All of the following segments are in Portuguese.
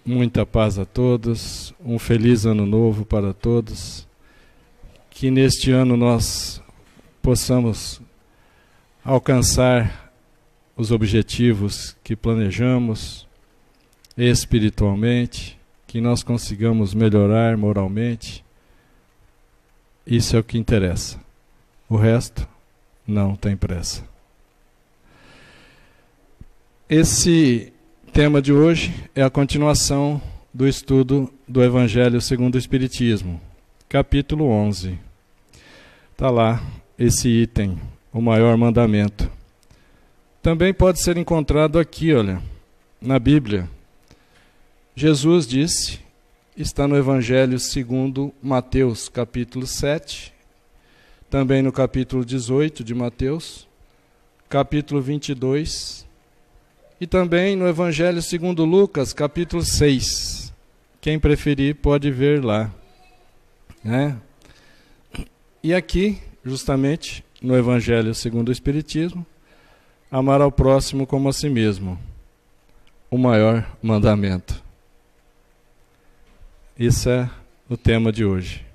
muita paz a todos, um feliz ano novo para todos, que neste ano nós possamos alcançar os objetivos que planejamos espiritualmente, que nós consigamos melhorar moralmente. Isso é o que interessa. O resto não tem pressa. Esse tema de hoje é a continuação do estudo do Evangelho segundo o Espiritismo, capítulo 11. Está lá esse item, o maior mandamento. Também pode ser encontrado aqui, olha, na Bíblia. Jesus disse, está no Evangelho segundo Mateus, capítulo 7, também no capítulo 18 de Mateus, capítulo 22, e também no Evangelho segundo Lucas, capítulo 6. Quem preferir pode ver lá, né? E aqui, justamente, no Evangelho segundo o Espiritismo, amar ao próximo como a si mesmo, o maior mandamento. Esse é o tema de hoje.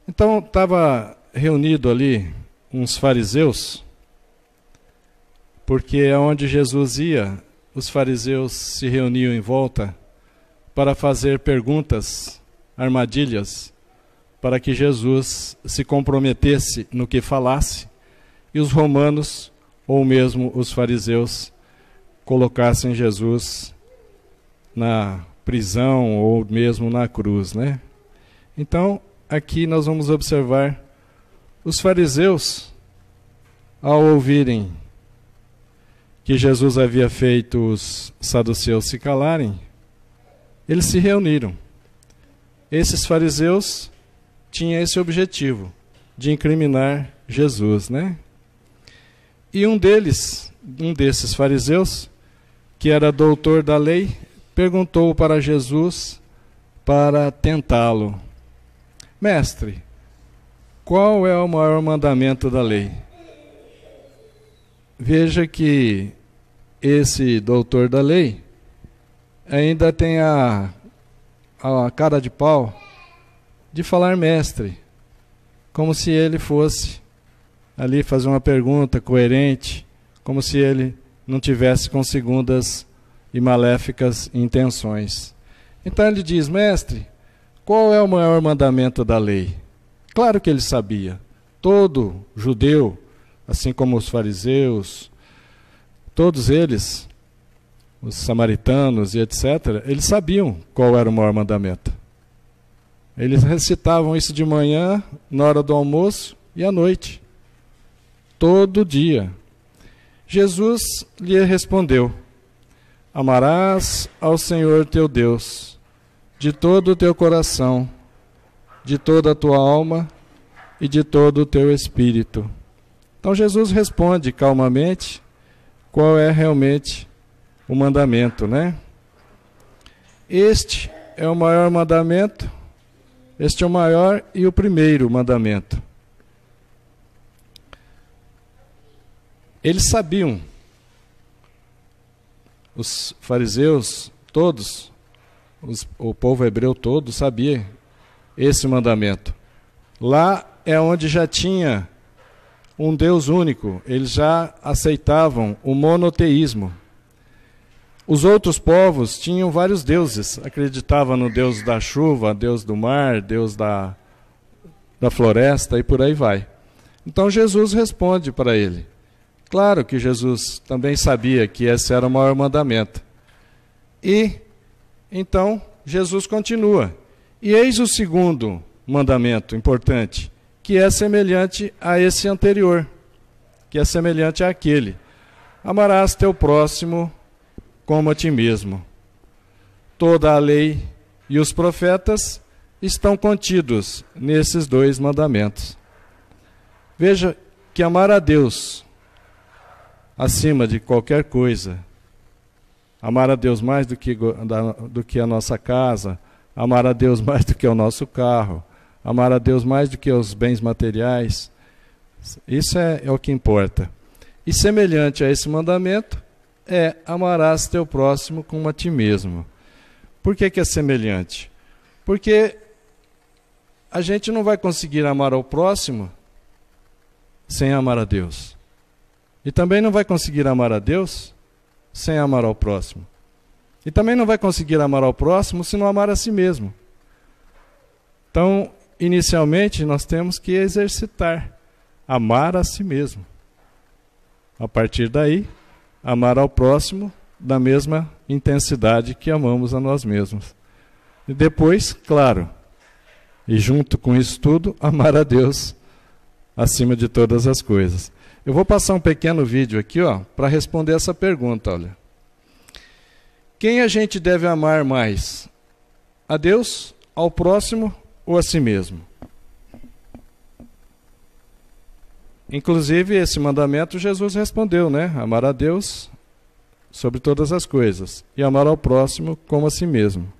Então, estava reunido ali uns fariseus, porque aonde Jesus ia, os fariseus se reuniam em volta para fazer perguntas, armadilhas, para que Jesus se comprometesse no que falasse, e os romanos, ou mesmo os fariseus, colocassem Jesus na prisão ou mesmo na cruz, né? Então, aqui nós vamos observar os fariseus, ao ouvirem que Jesus havia feito os saduceus se calarem, eles se reuniram. Esses fariseus tinham esse objetivo, de incriminar Jesus, né? E um desses fariseus, que era doutor da lei, perguntou para Jesus para tentá-lo: Mestre, qual é o maior mandamento da lei? Veja que esse doutor da lei ainda tem a cara de pau de falar mestre, como se ele fosse ali fazer uma pergunta coerente, como se ele não tivesse com segundas e maléficas intenções. Então ele diz: mestre, qual é o maior mandamento da lei? Claro que ele sabia. Todo judeu, assim como os fariseus, todos eles, os samaritanos e etc., eles sabiam qual era o maior mandamento. Eles recitavam isso de manhã, na hora do almoço e à noite. Todo dia. Jesus lhe respondeu: amarás ao Senhor teu Deus de todo o teu coração, de toda a tua alma e de todo o teu espírito. Então Jesus responde calmamente qual é realmente o mandamento, né? Este é o maior mandamento, este é o maior e o primeiro mandamento. Eles sabiam, os fariseus todos, o povo hebreu todo sabia esse mandamento. Lá é onde já tinha um Deus único, eles já aceitavam o monoteísmo. Os outros povos tinham vários deuses, acreditavam no Deus da chuva, Deus do mar, Deus da floresta e por aí vai. Então Jesus responde para ele. Claro que Jesus também sabia que esse era o maior mandamento. E então Jesus continua. E eis o segundo mandamento importante, que é semelhante a esse anterior, que é semelhante àquele: amarás teu próximo como a ti mesmo. Toda a lei e os profetas estão contidos nesses dois mandamentos. Veja que amar a Deus acima de qualquer coisa, amar a Deus mais do que a nossa casa, amar a Deus mais do que o nosso carro, amar a Deus mais do que os bens materiais, isso é o que importa. E semelhante a esse mandamento é amarás teu próximo como a ti mesmo. Por que que é semelhante? Porque a gente não vai conseguir amar ao próximo sem amar a Deus. E também não vai conseguir amar a Deus sem amar ao próximo. E também não vai conseguir amar ao próximo se não amar a si mesmo. Então, inicialmente, nós temos que exercitar, amar a si mesmo. A partir daí, amar ao próximo da mesma intensidade que amamos a nós mesmos. E depois, claro, e junto com isso tudo, amar a Deus acima de todas as coisas. Eu vou passar um pequeno vídeo aqui, para responder essa pergunta, olha. Quem a gente deve amar mais? A Deus, ao próximo ou a si mesmo? Inclusive, esse mandamento Jesus respondeu, né? Amar a Deus sobre todas as coisas e amar ao próximo como a si mesmo.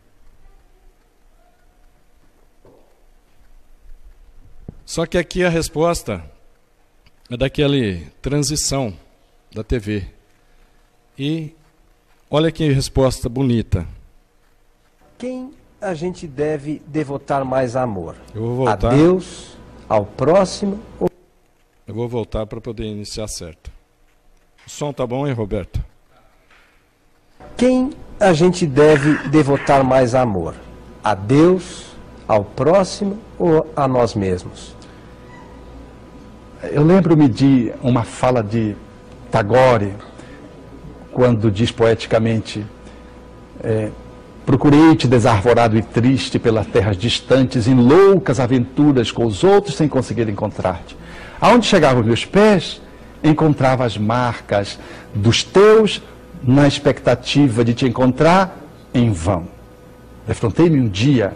Só que aqui a resposta é daquele transição da TV. E olha que resposta bonita. Quem a gente deve devotar mais amor? Eu vou voltar. A Deus, ao próximo ou... Eu vou voltar para poder iniciar certo. O som tá bom, hein, Roberto? Quem a gente deve devotar mais amor? A Deus, ao próximo ou a nós mesmos? Eu lembro-me de uma fala de Tagore, quando diz poeticamente: procurei te desarvorado e triste pelas terras distantes, em loucas aventuras com os outros sem conseguir encontrar-te. Aonde chegavam meus pés, encontrava as marcas dos teus, na expectativa de te encontrar em vão. Defrontei-me um dia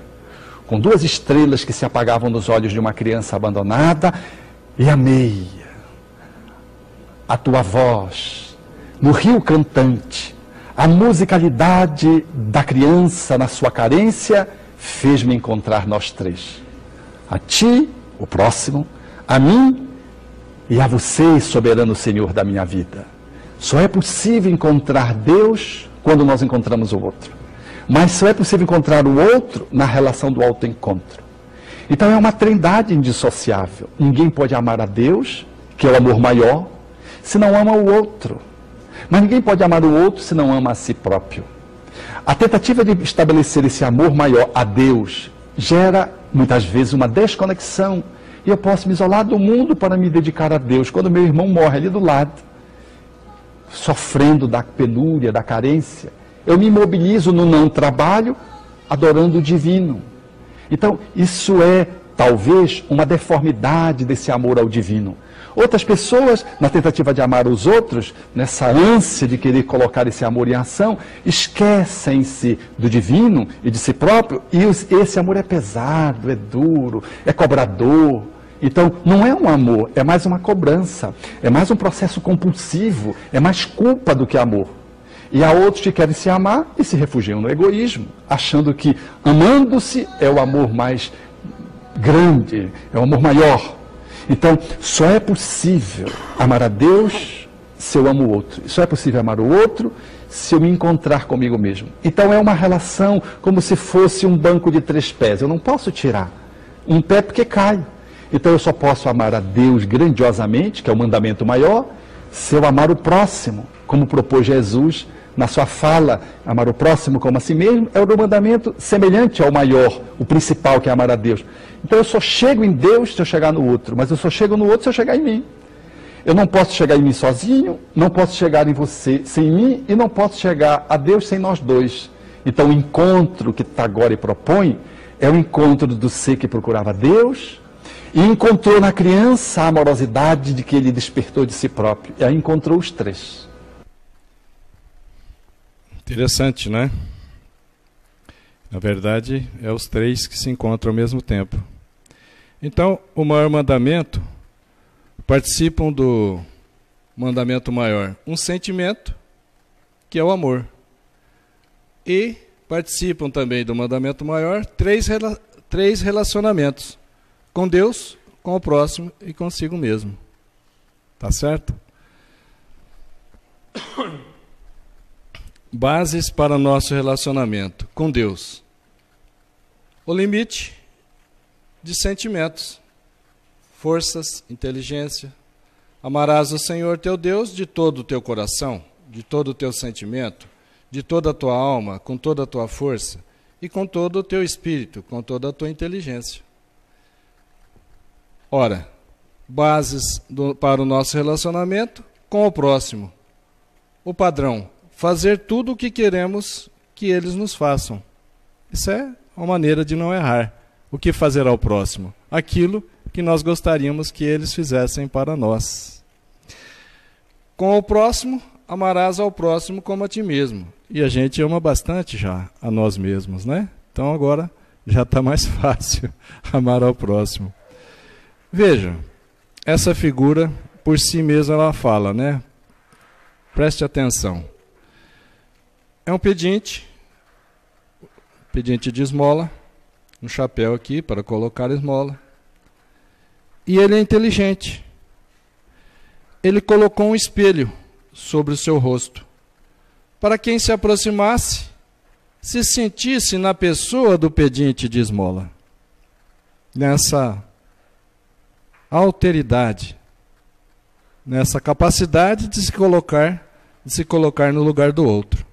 com 2 estrelas que se apagavam nos olhos de uma criança abandonada e amei a tua voz no rio cantante. A musicalidade da criança na sua carência fez-me encontrar nós 3. A ti, o próximo, a mim e a você, soberano Senhor da minha vida. Só é possível encontrar Deus quando nós encontramos o outro. Mas só é possível encontrar o outro na relação do autoencontro. Então é uma trindade indissociável. Ninguém pode amar a Deus, que é o amor maior, se não ama o outro. Mas ninguém pode amar o outro se não ama a si próprio. A tentativa de estabelecer esse amor maior a Deus gera, muitas vezes, uma desconexão. E eu posso me isolar do mundo para me dedicar a Deus. Quando meu irmão morre ali do lado, sofrendo da penúria, da carência, eu me imobilizo no não trabalho, adorando o divino. Então, isso é, talvez, uma deformidade desse amor ao divino. Outras pessoas, na tentativa de amar os outros, nessa ânsia de querer colocar esse amor em ação, esquecem-se do divino e de si próprio, e esse amor é pesado, é duro, é cobrador. Então, não é um amor, é mais uma cobrança, é mais um processo compulsivo, é mais culpa do que amor. E há outros que querem se amar e se refugiam no egoísmo, achando que amando-se é o amor mais grande, é o amor maior. Então, só é possível amar a Deus se eu amo o outro. Só é possível amar o outro se eu me encontrar comigo mesmo. Então, é uma relação como se fosse um banco de 3 pés. Eu não posso tirar um pé porque cai. Então, eu só posso amar a Deus grandiosamente, que é o mandamento maior, se eu amar o próximo, como propôs Jesus na sua fala. Amar o próximo como a si mesmo é o mandamento semelhante ao maior, o principal, que é amar a Deus. Então eu só chego em Deus se eu chegar no outro, mas eu só chego no outro se eu chegar em mim. Eu não posso chegar em mim sozinho, não posso chegar em você sem mim e não posso chegar a Deus sem nós dois. Então o encontro que Tagore propõe é o encontro do ser que procurava Deus e encontrou na criança a amorosidade de que ele despertou de si próprio. E aí encontrou os 3. Interessante, né? Na verdade, é os 3 que se encontram ao mesmo tempo. Então, o maior mandamento, participam do mandamento maior um sentimento, que é o amor. E participam também do mandamento maior 3 relacionamentos, com Deus, com o próximo e consigo mesmo. Tá certo? bases para nosso relacionamento com Deus. O limite de sentimentos, forças, inteligência. Amarás o Senhor teu Deus de todo o teu coração, de todo o teu sentimento, de toda a tua alma, com toda a tua força e com todo o teu espírito, com toda a tua inteligência. Ora, bases para o nosso relacionamento com o próximo. O padrão, fazer tudo o que queremos que eles nos façam. Isso é uma maneira de não errar. O que fazer ao próximo? Aquilo que nós gostaríamos que eles fizessem para nós. Com o próximo, amarás ao próximo como a ti mesmo. E a gente ama bastante já a nós mesmos, né? Então agora já está mais fácil amar ao próximo. Veja, essa figura por si mesma ela fala, né? Preste atenção. É um pedinte de esmola, um chapéu aqui para colocar esmola. E ele é inteligente. Ele colocou um espelho sobre o seu rosto, para quem se aproximasse, se sentisse na pessoa do pedinte de esmola, nessa alteridade, nessa capacidade de se colocar no lugar do outro.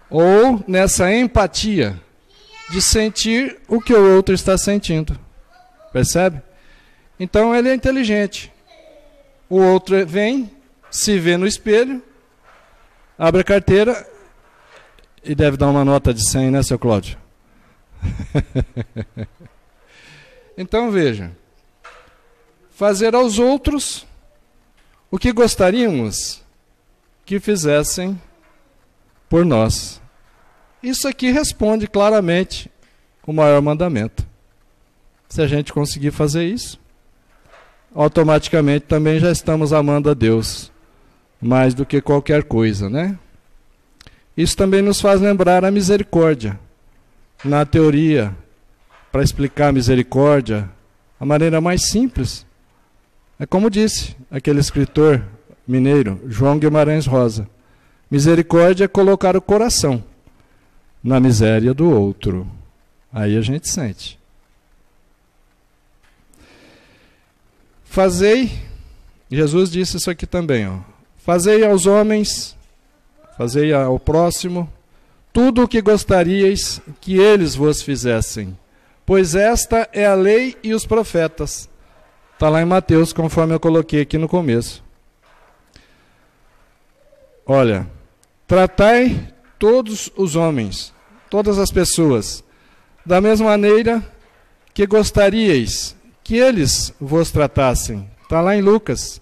Ou nessa empatia de sentir o que o outro está sentindo. Percebe? Então ele é inteligente. O outro vem, se vê no espelho, abre a carteira e deve dar uma nota de 100, né, seu Cláudio? Então veja, fazer aos outros o que gostaríamos que fizessem por nós. Isso aqui responde claramente o maior mandamento. Se a gente conseguir fazer isso, automaticamente também já estamos amando a Deus mais do que qualquer coisa, né? Isso também nos faz lembrar a misericórdia. Na teoria, para explicar a misericórdia, a maneira mais simples é como disse aquele escritor mineiro, João Guimarães Rosa. Misericórdia é colocar o coração na miséria do outro. Aí a gente sente. Fazei, Jesus disse isso aqui também, ó. Fazei aos homens, fazei ao próximo, tudo o que gostaríeis que eles vos fizessem, pois esta é a lei e os profetas. Está lá em Mateus, conforme eu coloquei aqui no começo. Olha, tratai todos os homens, todas as pessoas, da mesma maneira que gostaríeis que eles vos tratassem. Está lá em Lucas,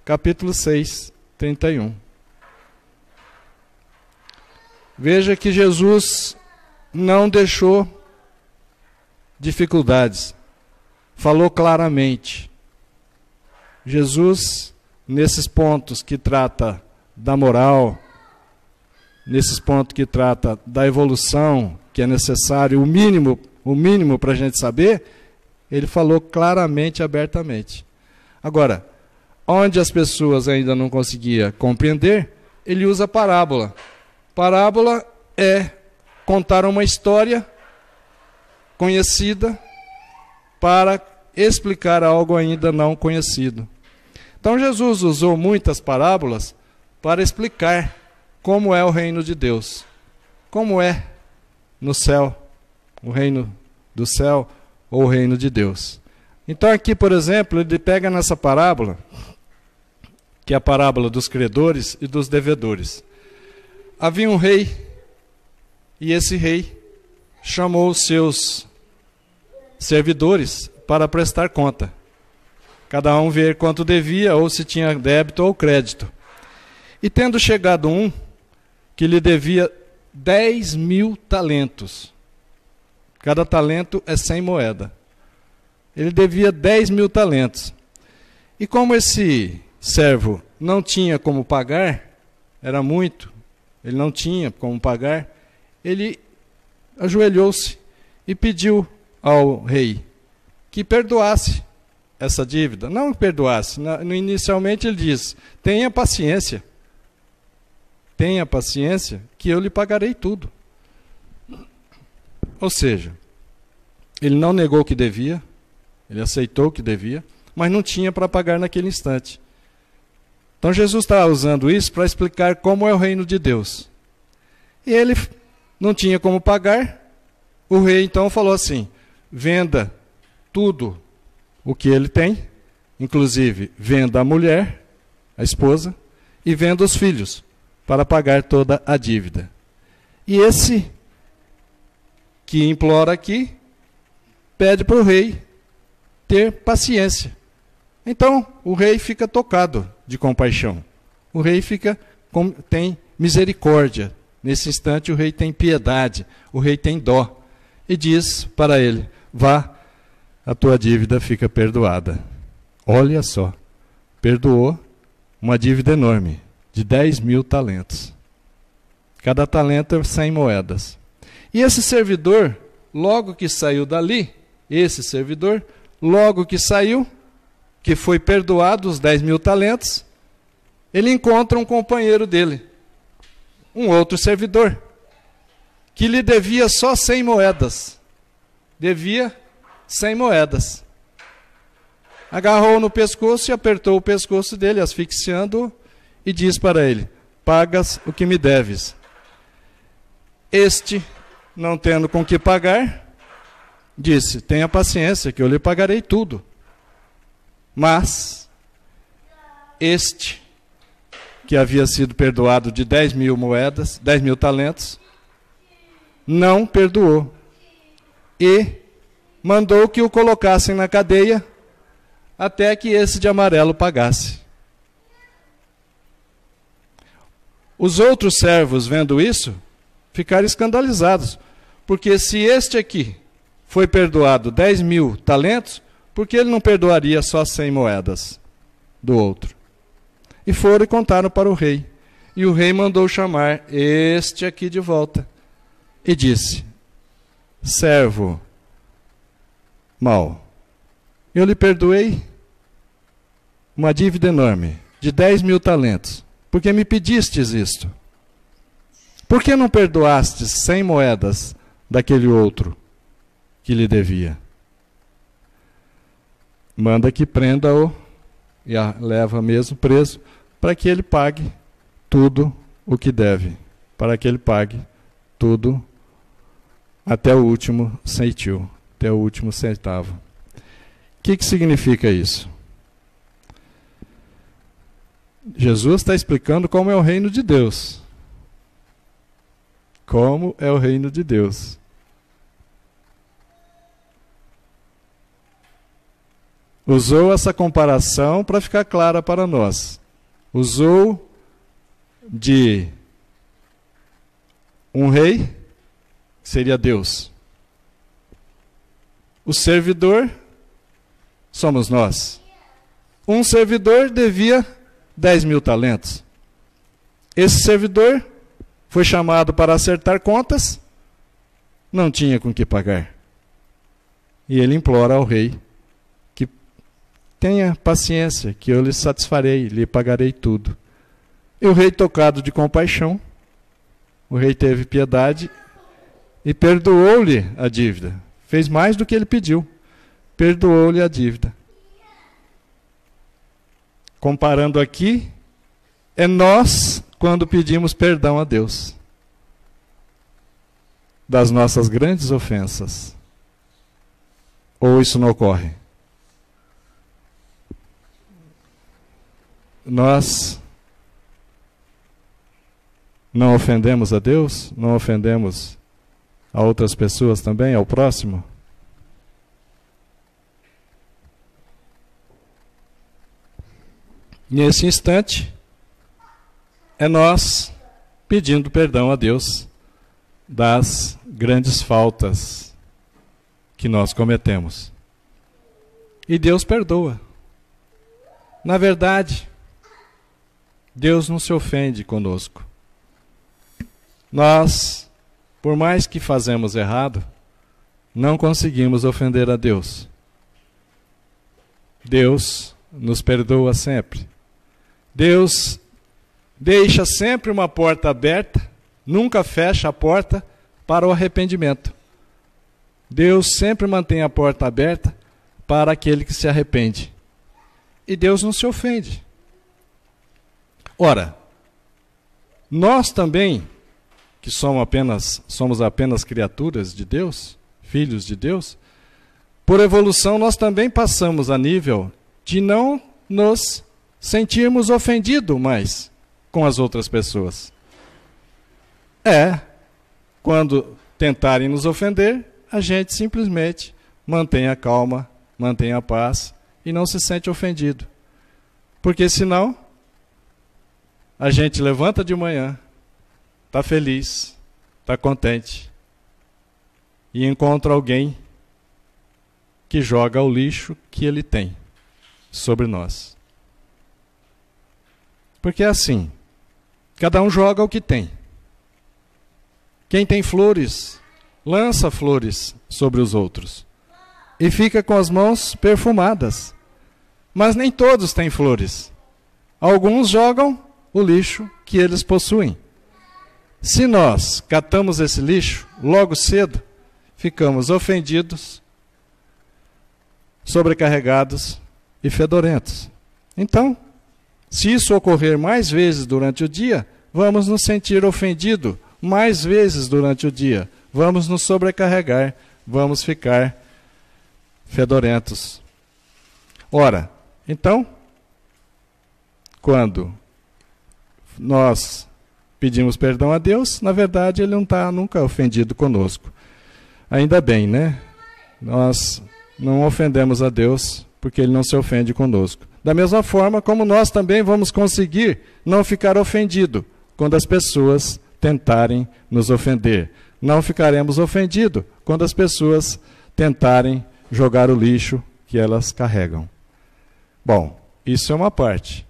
capítulo 6, 31. Veja que Jesus não deixou dificuldades. Falou claramente. Jesus, nesses pontos que trata da moral, nesses pontos que trata da evolução, que é necessário, o mínimo para a gente saber, ele falou claramente, abertamente. Agora, onde as pessoas ainda não conseguiam compreender, ele usa parábola. Parábola é contar uma história conhecida para explicar algo ainda não conhecido. Então Jesus usou muitas parábolas para explicar como é o reino de Deus. Como é no céu, o reino do céu ou o reino de Deus. Então aqui, por exemplo, ele pega nessa parábola, que é a parábola dos credores e dos devedores. Havia um rei, e esse rei chamou os seus servidores para prestar conta. Cada um ver quanto devia, ou se tinha débito ou crédito. E tendo chegado um que lhe devia 10.000 talentos. Cada talento é 100 moedas. Ele devia 10.000 talentos. E como esse servo não tinha como pagar, era muito, ele não tinha como pagar, ele ajoelhou-se e pediu ao rei que perdoasse essa dívida. Não perdoasse. Inicialmente ele diz, tenha paciência. tenha paciência, que eu lhe pagarei tudo. Ou seja, ele não negou o que devia, ele aceitou o que devia, mas não tinha para pagar naquele instante. Então Jesus está usando isso para explicar como é o reino de Deus. E ele não tinha como pagar, o rei então falou assim: venda tudo o que ele tem, inclusive venda a mulher, a esposa, e venda os filhos, para pagar toda a dívida. E esse que implora aqui, pede para o rei ter paciência. Então, o rei fica tocado de compaixão. O rei tem misericórdia. Nesse instante, o rei tem piedade, o rei tem dó. E diz para ele: vá, a tua dívida fica perdoada. Olha só, perdoou uma dívida enorme, de 10.000 talentos. Cada talento é 100 moedas. E esse servidor, logo que saiu dali, que foi perdoado os 10.000 talentos, ele encontra um companheiro dele, um outro servidor, que lhe devia só 100 moedas. Devia 100 moedas. Agarrou-o no pescoço e apertou o pescoço dele, asfixiando-o, e diz para ele: pagas o que me deves. Este, não tendo com que pagar, disse: tenha paciência, que eu lhe pagarei tudo. Mas este, que havia sido perdoado de 10.000 moedas, 10.000 talentos, não perdoou. E mandou que o colocassem na cadeia até que esse de amarelo pagasse. Os outros servos, vendo isso, ficaram escandalizados, porque se este aqui foi perdoado 10.000 talentos, por que ele não perdoaria só 100 moedas do outro? E foram e contaram para o rei. E o rei mandou chamar este aqui de volta. E disse: servo mau, eu lhe perdoei uma dívida enorme, de 10.000 talentos, porque me pedistes isto. Por que não perdoastes 100 moedas daquele outro que lhe devia? Manda que prenda-o e a leva mesmo preso, para que ele pague tudo o que deve, para que ele pague tudo até o último centil, até o último centavo. O que significa isso? Jesus está explicando como é o reino de Deus. Como é o reino de Deus. Usou essa comparação para ficar clara para nós. Usou de um rei, que seria Deus. O servidor somos nós. Um servidor devia 10.000 talentos. Esse servidor foi chamado para acertar contas, não tinha com que pagar. E ele implora ao rei: tenha paciência, que eu lhe satisfarei, lhe pagarei tudo. E o rei, tocado de compaixão, o rei teve piedade e perdoou-lhe a dívida. Fez mais do que ele pediu. Perdoou-lhe a dívida. Comparando aqui, é nós quando pedimos perdão a Deus das nossas grandes ofensas. Ou isso não ocorre? Nós não ofendemos a Deus? Não ofendemos a outras pessoas também, ao próximo? Nesse instante, é nós pedindo perdão a Deus das grandes faltas que nós cometemos. E Deus perdoa. Na verdade, Deus não se ofende conosco. Nós, por mais que fazemos errado, não conseguimos ofender a Deus. Deus nos perdoa sempre. Deus deixa sempre uma porta aberta, nunca fecha a porta para o arrependimento. Deus sempre mantém a porta aberta para aquele que se arrepende. E Deus não se ofende. Ora, nós também, que somos apenas criaturas de Deus, filhos de Deus, por evolução nós também passamos a nível de não nos sentirmos ofendidos mais com as outras pessoas. Quando tentarem nos ofender, a gente simplesmente mantém a calma, mantém a paz e não se sente ofendido. Porque senão, a gente levanta de manhã, está feliz, está contente, e encontra alguém que joga o lixo que ele tem sobre nós. Porque é assim, cada um joga o que tem. Quem tem flores, lança flores sobre os outros e fica com as mãos perfumadas. Mas nem todos têm flores. Alguns jogam o lixo que eles possuem. Se nós catamos esse lixo logo cedo, ficamos ofendidos, sobrecarregados e fedorentos. Então, se isso ocorrer mais vezes durante o dia, vamos nos sentir ofendidos mais vezes durante o dia. Vamos nos sobrecarregar, vamos ficar fedorentos. Ora, então, quando nós pedimos perdão a Deus, na verdade Ele não está nunca ofendido conosco. Ainda bem, né? Nós não ofendemos a Deus porque Ele não se ofende conosco. Da mesma forma como nós também vamos conseguir não ficar ofendido quando as pessoas tentarem nos ofender. Não ficaremos ofendidos quando as pessoas tentarem jogar o lixo que elas carregam. Bom, isso é uma parte.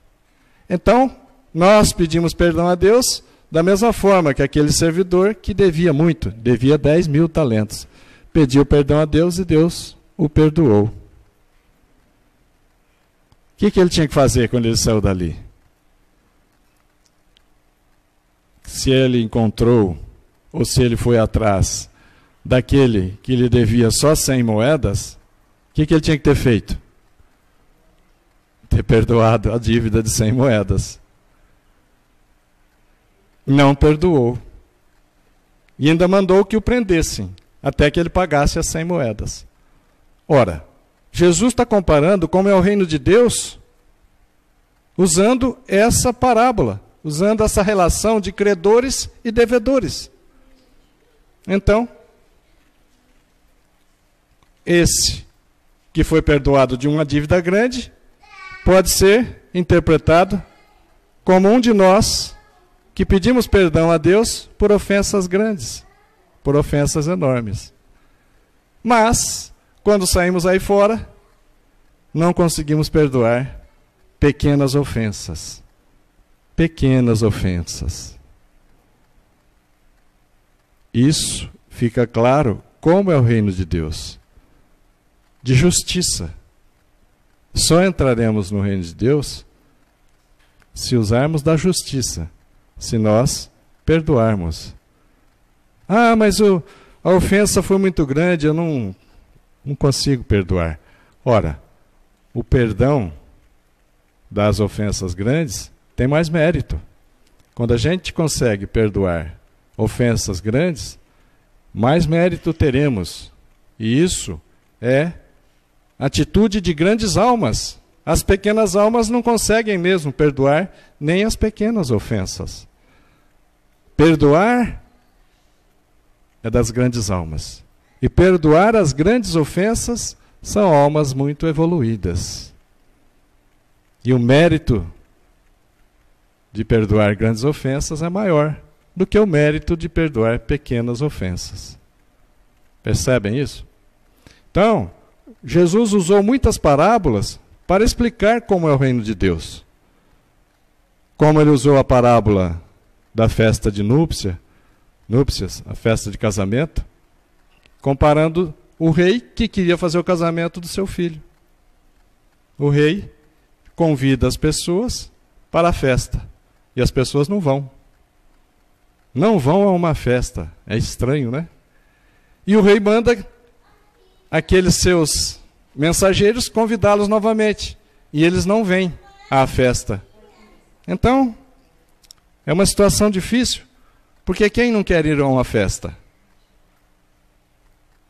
Então, nós pedimos perdão a Deus da mesma forma que aquele servidor que devia muito, devia 10.000 talentos. Pediu perdão a Deus e Deus o perdoou. O que ele tinha que fazer quando ele saiu dali? Se ele encontrou, ou se ele foi atrás daquele que lhe devia só 100 moedas, o que ele tinha que ter feito? Ter perdoado a dívida de 100 moedas. Não perdoou. E ainda mandou que o prendessem, até que ele pagasse as 100 moedas. Ora, Jesus está comparando como é o reino de Deus, usando essa parábola, usando essa relação de credores e devedores. Então, esse que foi perdoado de uma dívida grande, pode ser interpretado como um de nós que pedimos perdão a Deus por ofensas grandes, por ofensas enormes. Mas, quando saímos aí fora, não conseguimos perdoar pequenas ofensas. Pequenas ofensas. Isso fica claro como é o reino de Deus. De justiça. Só entraremos no reino de Deus se usarmos da justiça, se nós perdoarmos. Ah, mas a ofensa foi muito grande, eu não consigo perdoar. Ora, o perdão das ofensas grandes tem mais mérito. Quando a gente consegue perdoar ofensas grandes, mais mérito teremos. E isso é atitude de grandes almas. As pequenas almas não conseguem mesmo perdoar nem as pequenas ofensas. Perdoar é das grandes almas. E perdoar as grandes ofensas são almas muito evoluídas. E o mérito de perdoar grandes ofensas é maior do que o mérito de perdoar pequenas ofensas. Percebem isso? Então, Jesus usou muitas parábolas para explicar como é o reino de Deus. Como ele usou a parábola da festa de núpcias, a festa de casamento, comparando o rei que queria fazer o casamento do seu filho. O rei convida as pessoas para a festa. E as pessoas não vão. Não vão a uma festa. É estranho, né? E o rei manda aqueles seus mensageiros convidá-los novamente. E eles não vêm à festa. Então, é uma situação difícil. Porque quem não quer ir a uma festa?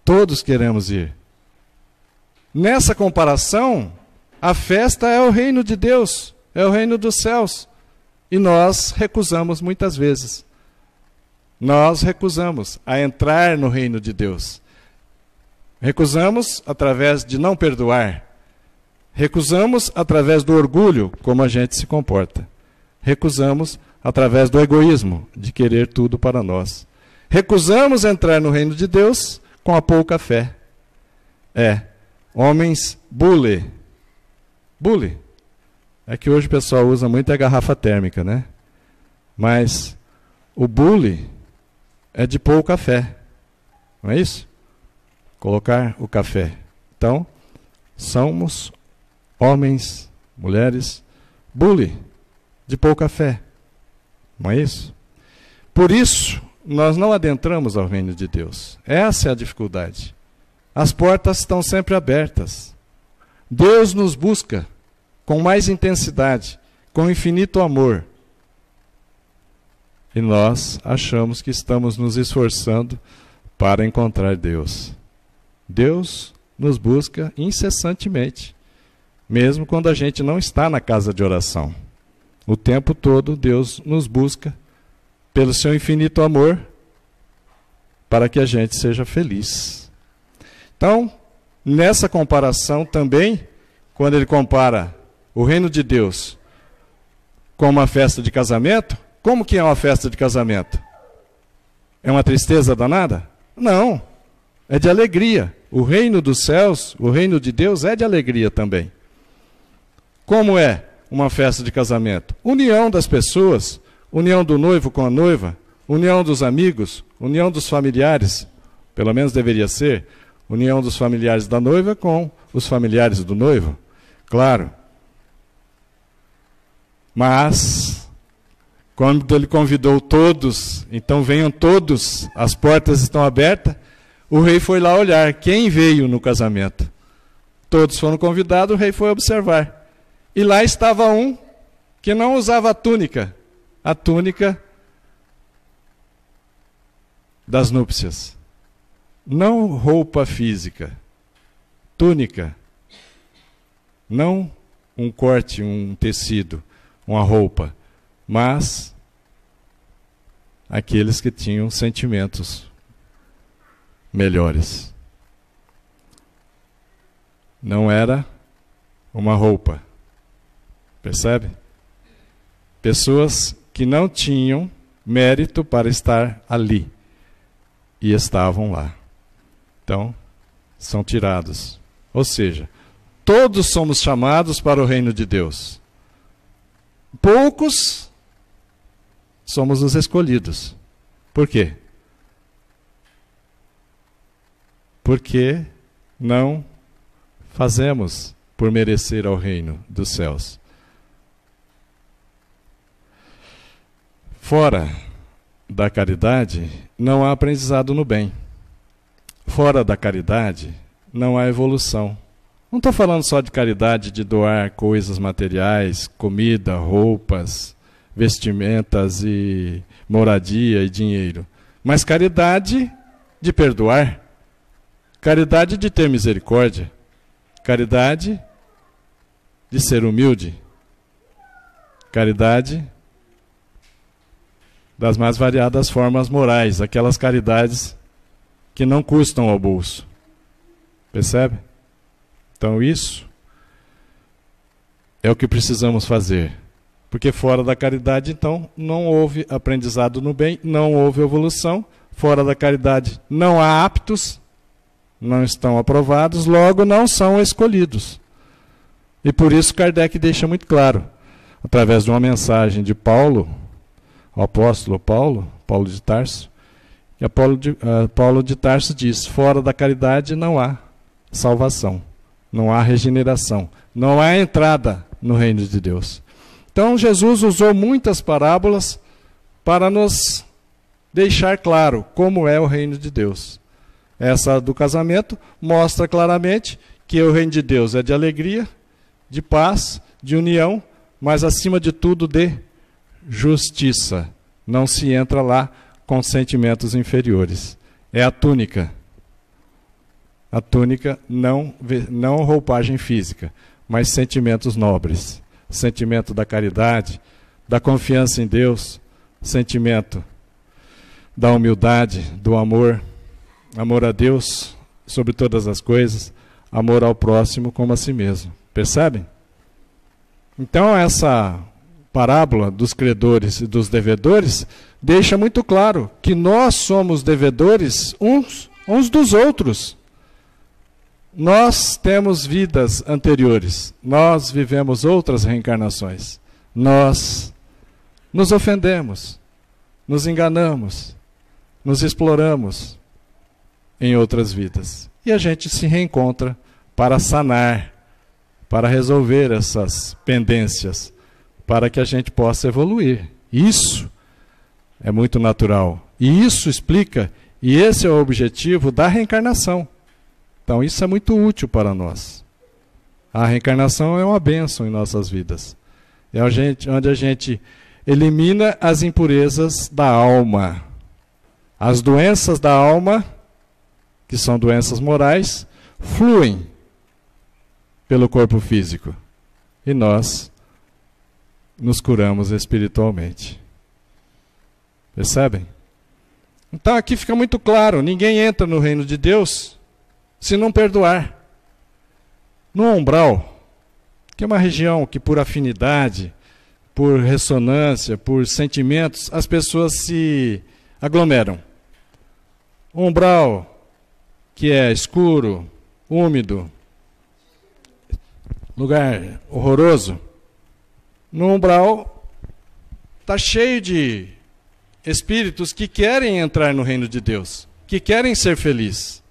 Todos queremos ir. Nessa comparação, a festa é o reino de Deus, é o reino dos céus. E nós recusamos muitas vezes. Nós recusamos a entrar no reino de Deus. Recusamos através de não perdoar. Recusamos através do orgulho, como a gente se comporta. Recusamos através do egoísmo, de querer tudo para nós. Recusamos entrar no reino de Deus com a pouca fé. Homens bule. Bule. É que hoje o pessoal usa muito a garrafa térmica, né? Mas o bule é de pouca fé. Não é isso? Colocar o café. Então, somos homens, mulheres, bule, de pouca fé. Não é isso? Por isso, nós não adentramos ao reino de Deus. Essa é a dificuldade. As portas estão sempre abertas. Deus nos busca com mais intensidade, com infinito amor. E nós achamos que estamos nos esforçando para encontrar Deus. Deus nos busca incessantemente, mesmo quando a gente não está na casa de oração. O tempo todo Deus nos busca pelo seu infinito amor para que a gente seja feliz. Então, nessa comparação também, quando ele compara o reino de Deus com uma festa de casamento, como que é uma festa de casamento? É uma tristeza danada? Não, é de alegria. O reino dos céus, o reino de Deus é de alegria também. Como é uma festa de casamento? União das pessoas, união do noivo com a noiva, união dos amigos, união dos familiares, pelo menos deveria ser, união dos familiares da noiva com os familiares do noivo, claro. Mas, quando ele convidou todos, então venham todos, as portas estão abertas, o rei foi lá olhar quem veio no casamento. Todos foram convidados, o rei foi observar. E lá estava um que não usava a túnica das núpcias. Não roupa física, túnica. Não um corte, um tecido, uma roupa, mas aqueles que tinham sentimentos melhores. Não era uma roupa. Percebe? Pessoas que não tinham mérito para estar ali e estavam lá. Então, são tirados. Ou seja, todos somos chamados para o reino de Deus. Poucos somos os escolhidos. Por quê? Porque não fazemos por merecer ao reino dos céus. Fora da caridade, não há aprendizado no bem. Fora da caridade, não há evolução. Não estou falando só de caridade de doar coisas materiais, comida, roupas, vestimentas e moradia e dinheiro. Mas caridade de perdoar. Caridade de ter misericórdia. Caridade de ser humilde. Caridade das mais variadas formas morais. Aquelas caridades que não custam ao bolso. Percebe? Então isso é o que precisamos fazer. Porque fora da caridade, então, não houve aprendizado no bem, não houve evolução. Fora da caridade não há aptos, não estão aprovados, logo não são escolhidos. E por isso Kardec deixa muito claro, através de uma mensagem de Paulo, o apóstolo Paulo de Tarso, que Paulo de Tarso diz, fora da caridade não há salvação, não há regeneração, não há entrada no reino de Deus. Então Jesus usou muitas parábolas para nos deixar claro como é o reino de Deus. Essa do casamento mostra claramente que o reino de Deus é de alegria, de paz, de união, mas acima de tudo de justiça. Não se entra lá com sentimentos inferiores. É a túnica. A túnica não roupagem física, mas sentimentos nobres. Sentimento da caridade, da confiança em Deus, sentimento da humildade, do amor, amor a Deus sobre todas as coisas, amor ao próximo como a si mesmo. Percebem? Então essa parábola dos credores e dos devedores deixa muito claro que nós somos devedores uns dos outros. Nós temos vidas anteriores, nós vivemos outras reencarnações, nós nos ofendemos, nos enganamos, nos exploramos em outras vidas. E a gente se reencontra para sanar, para resolver essas pendências, para que a gente possa evoluir. Isso é muito natural. E isso explica, e esse é o objetivo da reencarnação. Então isso é muito útil para nós. A reencarnação é uma bênção em nossas vidas. É onde a gente elimina as impurezas da alma. As doenças da alma, que são doenças morais, fluem pelo corpo físico. E nós nos curamos espiritualmente. Percebem? Então aqui fica muito claro, ninguém entra no reino de Deus se não perdoar. No umbral, que é uma região que por afinidade, por ressonância, por sentimentos, as pessoas se aglomeram. O umbral, que é escuro, úmido, lugar horroroso, no umbral está cheio de espíritos que querem entrar no reino de Deus, que querem ser felizes.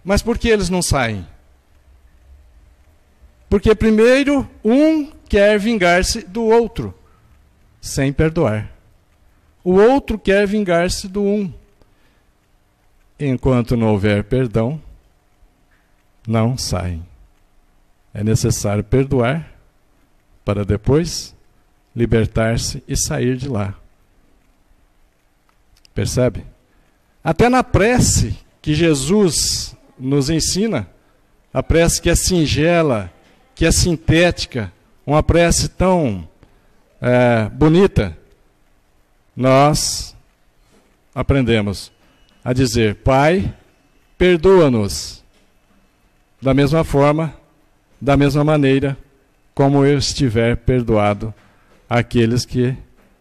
Mas por que eles não saem? Porque primeiro um quer vingar-se do outro, sem perdoar. O outro quer vingar-se do um. Enquanto não houver perdão, não saem. É necessário perdoar para depois libertar-se e sair de lá. Percebe? Até na prece que Jesus nos ensina, a prece que é singela, que é sintética, uma prece tão bonita, nós aprendemos a dizer: Pai, perdoa-nos, da mesma forma, da mesma maneira, como eu estiver perdoado àqueles que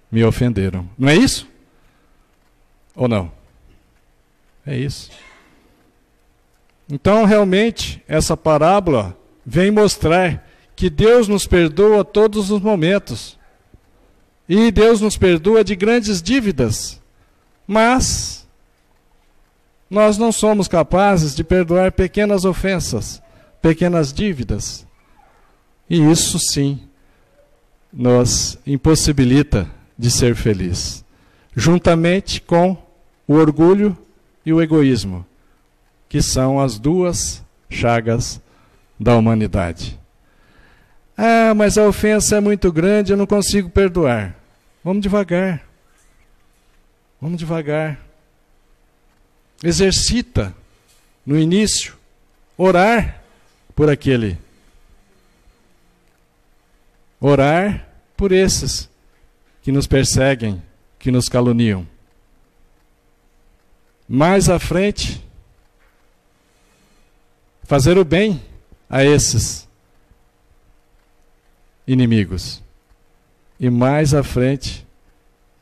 me ofenderam. Não é isso? Ou não? É isso. Então, realmente, essa parábola vem mostrar que Deus nos perdoa todos os momentos. E Deus nos perdoa de grandes dívidas. Mas nós não somos capazes de perdoar pequenas ofensas, pequenas dívidas. E isso sim nos impossibilita de ser feliz. Juntamente com o orgulho e o egoísmo, que são as duas chagas da humanidade. Ah, mas a ofensa é muito grande, eu não consigo perdoar. Vamos devagar. Vamos devagar. Exercita, no início, orar por aquele. Orar por esses que nos perseguem, que nos caluniam. Mais à frente, fazer o bem a esses inimigos. E mais à frente,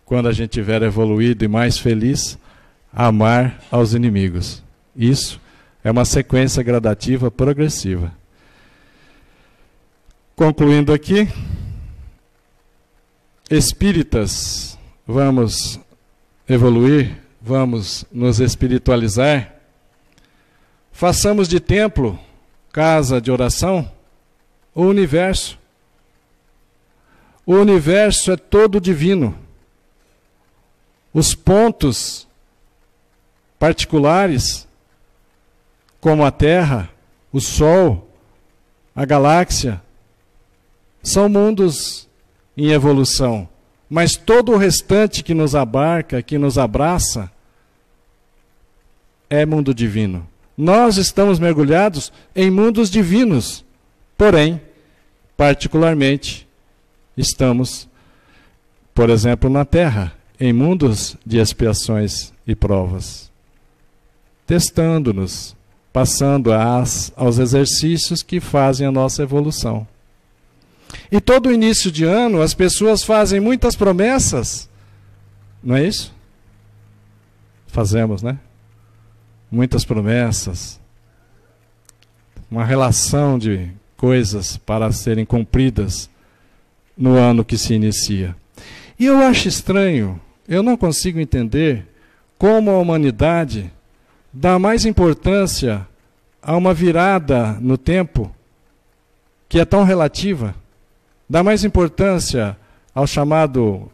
quando a gente tiver evoluído e mais feliz, amar aos inimigos. Isso é uma sequência gradativa progressiva. Concluindo aqui, espíritas, vamos evoluir, vamos nos espiritualizar. Façamos de templo, casa de oração, o universo. O universo é todo divino. Os pontos particulares, como a Terra, o Sol, a galáxia, são mundos em evolução. Mas todo o restante que nos abarca, que nos abraça, é mundo divino. Nós estamos mergulhados em mundos divinos, porém, particularmente, estamos, por exemplo, na Terra, em mundos de expiações e provas, testando-nos, passando aos exercícios que fazem a nossa evolução. E todo início de ano as pessoas fazem muitas promessas, não é isso? Fazemos, né? Muitas promessas, uma relação de coisas para serem cumpridas no ano que se inicia. E eu acho estranho, eu não consigo entender como a humanidade dá mais importância a uma virada no tempo que é tão relativa, dá mais importância ao chamado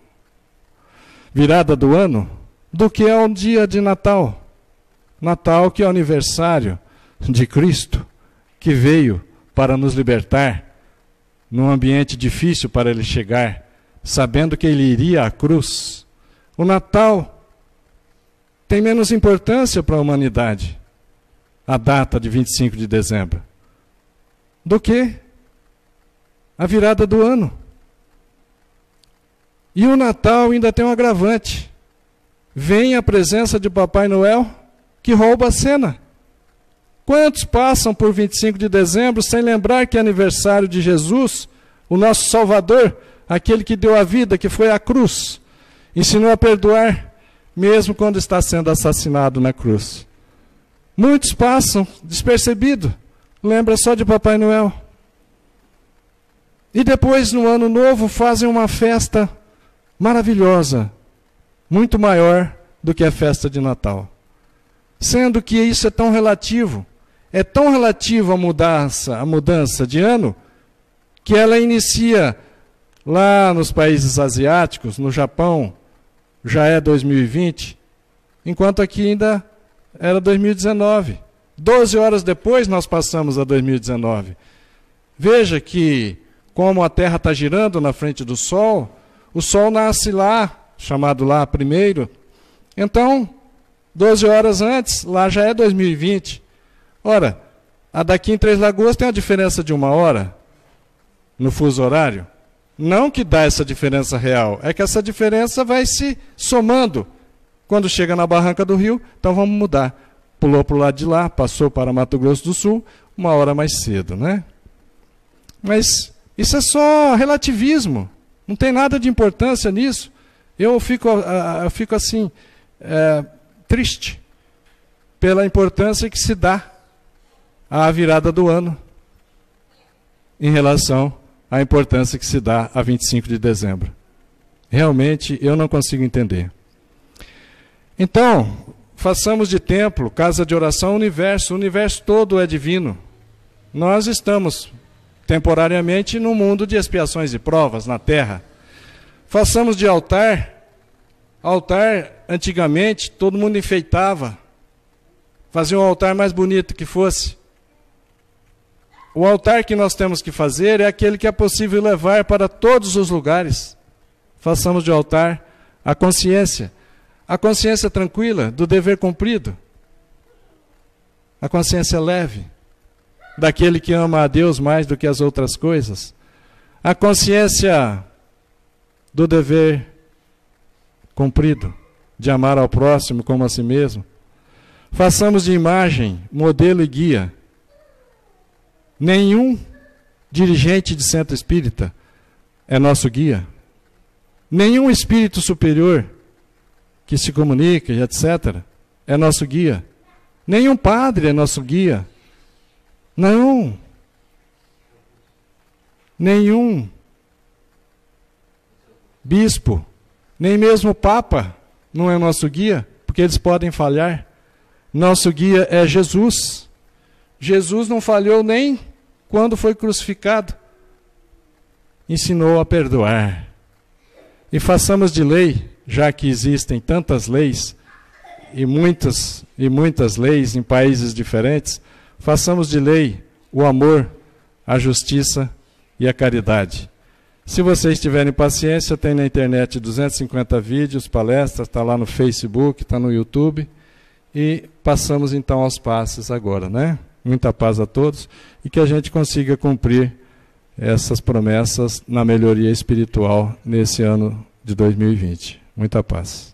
virada do ano do que ao dia de Natal. Natal, que é o aniversário de Cristo, que veio para nos libertar num ambiente difícil para ele chegar, sabendo que ele iria à cruz. O Natal tem menos importância para a humanidade, a data de 25 de dezembro, do que a virada do ano. E o Natal ainda tem um agravante. Vem a presença de Papai Noel, que rouba a cena. Quantos passam por 25 de dezembro sem lembrar que é aniversário de Jesus, o nosso Salvador, aquele que deu a vida, que foi à cruz, ensinou a perdoar, mesmo quando está sendo assassinado na cruz. Muitos passam despercebido, lembra só de Papai Noel. E depois, no Ano Novo, fazem uma festa maravilhosa, muito maior do que a festa de Natal. Sendo que isso é tão relativo a mudança de ano, que ela inicia lá nos países asiáticos, no Japão, já é 2020, enquanto aqui ainda era 2019. 12 horas depois nós passamos a 2019. Veja que, como a Terra está girando na frente do Sol, o Sol nasce lá, chamado lá primeiro. Então, 12 horas antes, lá já é 2020. Ora, a daqui em Três Lagoas tem uma diferença de 1 hora no fuso horário. Não que dá essa diferença real, é que essa diferença vai se somando. Quando chega na Barranca do Rio, então vamos mudar. Pulou para o lado de lá, passou para Mato Grosso do Sul, 1 hora mais cedo, né? Mas isso é só relativismo. Não tem nada de importância nisso. Eu fico assim, triste pela importância que se dá à virada do ano em relação à importância que se dá a 25 de dezembro. Realmente eu não consigo entender. Então, façamos de templo, casa de oração, o universo todo é divino. Nós estamos temporariamente num mundo de expiações e provas na Terra. Façamos de altar, antigamente todo mundo enfeitava, fazia um altar mais bonito que fosse. O altar que nós temos que fazer é aquele que é possível levar para todos os lugares. Façamos de altar a consciência tranquila do dever cumprido, a consciência leve, daquele que ama a Deus mais do que as outras coisas, a consciência do dever cumprido, de amar ao próximo como a si mesmo. Façamos de imagem, modelo e guia. Nenhum dirigente de centro espírita é nosso guia. Nenhum espírito superior que se comunica e etc. é nosso guia. Nenhum padre é nosso guia. Não. Nenhum bispo, nem mesmo o Papa não é nosso guia, porque eles podem falhar. Nosso guia é Jesus. Jesus não falhou nem quando foi crucificado. ensinou a perdoar. E façamos de lei, já que existem tantas leis, e muitas leis em países diferentes, façamos de lei o amor, a justiça e a caridade. Se vocês tiverem paciência, tem na internet 250 vídeos, palestras, está lá no Facebook, está no YouTube. E passamos então aos passos agora, né? Muita paz a todos e que a gente consiga cumprir essas promessas na melhoria espiritual nesse ano de 2020. Muita paz.